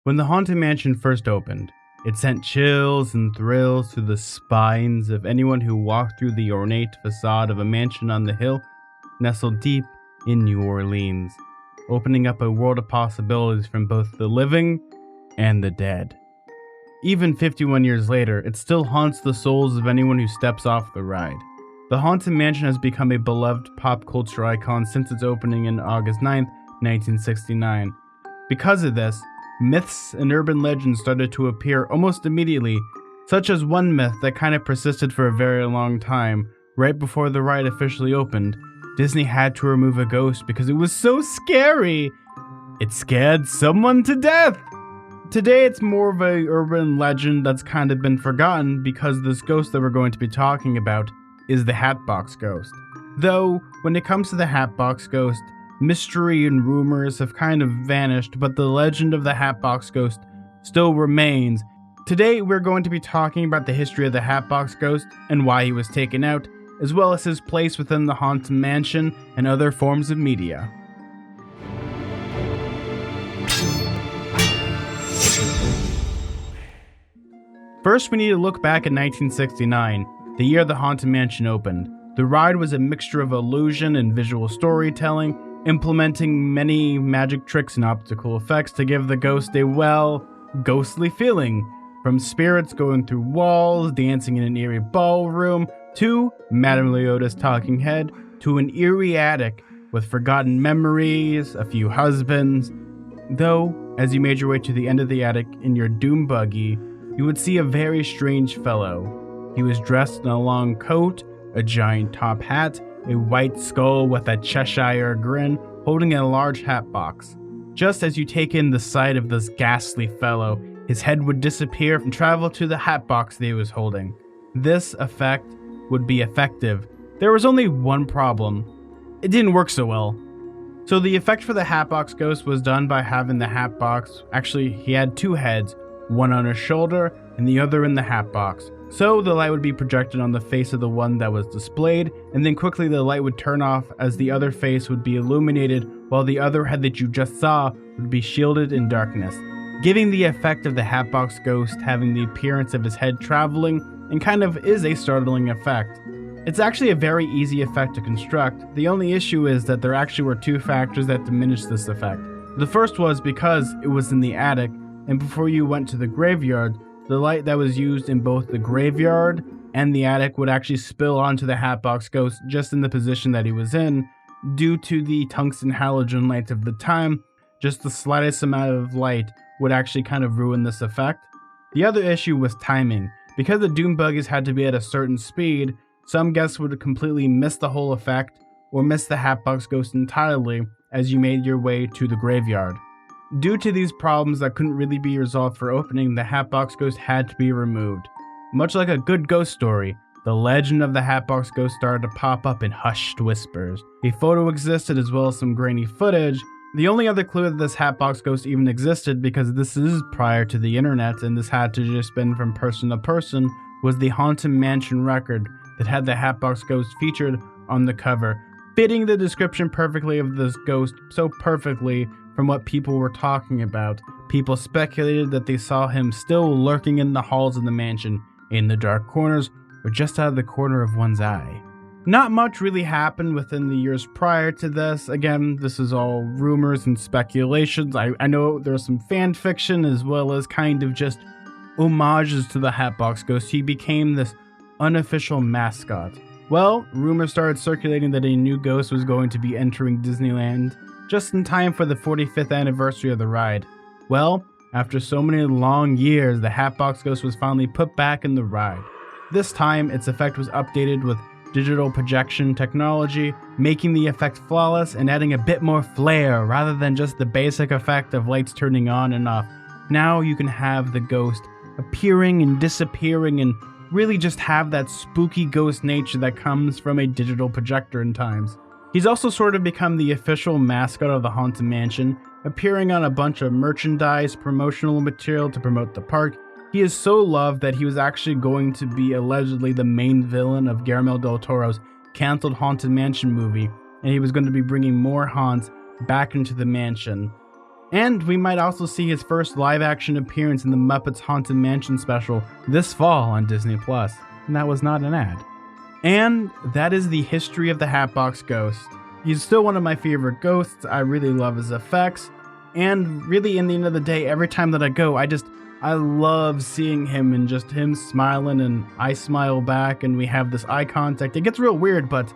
When the Haunted Mansion first opened, it sent chills and thrills through the spines of anyone who walked through the ornate facade of a mansion on the hill nestled deep in New Orleans, opening up a world of possibilities from both the living and the dead. Even 51 years later, it still haunts the souls of anyone who steps off the ride. The Haunted Mansion has become a beloved pop culture icon since its opening on August 9th, 1969. Because of this, myths and urban legends started to appear almost immediately, such as one myth that kind of persisted for a very long time. Right before the ride officially opened, Disney had to remove a ghost because it was so scary. It scared someone to death. Today it's more of a urban legend that's kind of been forgotten because this ghost that we're going to be talking about is the Hatbox Ghost. Though, when it comes to the Hatbox Ghost, mystery and rumors have kind of vanished, but the legend of the Hatbox Ghost still remains. Today we're going to be talking about the history of the Hatbox Ghost and why he was taken out, as well as his place within the Haunted Mansion and other forms of media. First, we need to look back at 1969, the year the Haunted Mansion opened. The ride was a mixture of illusion and visual storytelling, implementing many magic tricks and optical effects to give the ghost a, ghostly feeling. From spirits going through walls, dancing in an eerie ballroom, to Madame Leota's talking head, to an eerie attic with forgotten memories, a few husbands. Though, as you made your way to the end of the attic in your doom buggy, you would see a very strange fellow. He was dressed in a long coat, a giant top hat, a white skull with a Cheshire grin, holding a large hat box. Just as you take in the sight of this ghastly fellow, his head would disappear and travel to the hat box that he was holding. This effect would be effective. There was only one problem. It didn't work so well. So the effect for the Hatbox Ghost was done by having the hat box. Actually, he had two heads, one on his shoulder and the other in the hat box. So the light would be projected on the face of the one that was displayed, and then quickly the light would turn off as the other face would be illuminated, while the other head that you just saw would be shielded in darkness, giving the effect of the Hatbox Ghost having the appearance of his head traveling, and kind of is a startling effect. It's actually a very easy effect to construct. The only issue is that there actually were two factors that diminished this effect. The first was because it was in the attic, and before you went to the graveyard, the light that was used in both the graveyard and the attic would actually spill onto the Hatbox Ghost just in the position that he was in. Due to the tungsten halogen lights of the time, just the slightest amount of light would actually kind of ruin this effect. The other issue was timing. Because the doom buggies had to be at a certain speed, some guests would completely miss the whole effect or miss the Hatbox Ghost entirely as you made your way to the graveyard. Due to these problems that couldn't really be resolved for opening, the Hatbox Ghost had to be removed. Much like a good ghost story, the legend of the Hatbox Ghost started to pop up in hushed whispers. A photo existed as well as some grainy footage. The only other clue that this Hatbox Ghost even existed, because this is prior to the internet and this had to just been from person to person, was the Haunted Mansion record that had the Hatbox Ghost featured on the cover, fitting the description perfectly of this ghost, so perfectly from what people were talking about. People speculated that they saw him still lurking in the halls of the mansion, in the dark corners, or just out of the corner of one's eye. Not much really happened within the years prior to this. Again, this is all rumors and speculations. I know there's some fan fiction as well as kind of just homages to the Hatbox Ghost. He became this unofficial mascot. Well, rumors started circulating that a new ghost was going to be entering Disneyland just in time for the 45th anniversary of the ride. Well, after so many long years, the Hatbox Ghost was finally put back in the ride. This time, its effect was updated with digital projection technology, making the effect flawless and adding a bit more flair rather than just the basic effect of lights turning on and off. Now you can have the ghost appearing and disappearing and really just have that spooky ghost nature that comes from a digital projector in times. He's also sort of become the official mascot of the Haunted Mansion, appearing on a bunch of merchandise, promotional material to promote the park. He is so loved that he was actually going to be allegedly the main villain of Guillermo del Toro's canceled Haunted Mansion movie, and he was going to be bringing more haunts back into the mansion. And we might also see his first live-action appearance in the Muppets Haunted Mansion special this fall on Disney+. And that was not an ad. And that is the history of the Hatbox Ghost. He's still one of my favorite ghosts. I really love his effects. And really, in the end of the day, every time that I go, I love seeing him and just him smiling, and I smile back and we have this eye contact. It gets real weird, but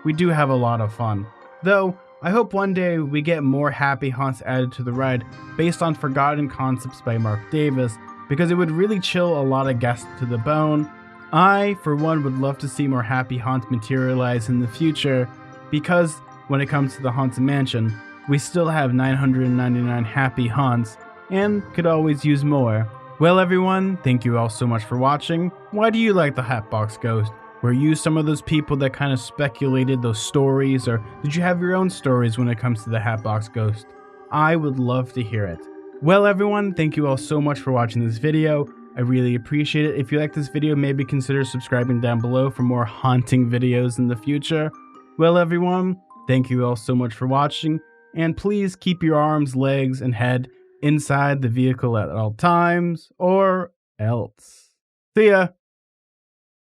we do have a lot of fun. Though, I hope one day we get more happy haunts added to the ride based on forgotten concepts by Mark Davis, because it would really chill a lot of guests to the bone. I, for one, would love to see more happy haunts materialize in the future, because when it comes to the Haunted Mansion, we still have 999 happy haunts, and could always use more. Well everyone, thank you all so much for watching. Why do you like the Hatbox Ghost? Were you some of those people that kind of speculated those stories, or did you have your own stories when it comes to the Hatbox Ghost? I would love to hear it. Well everyone, thank you all so much for watching this video. I really appreciate it. If you like this video, maybe consider subscribing down below for more haunting videos in the future. Well everyone, thank you all so much for watching, and please keep your arms, legs, and head inside the vehicle at all times, or else. See ya!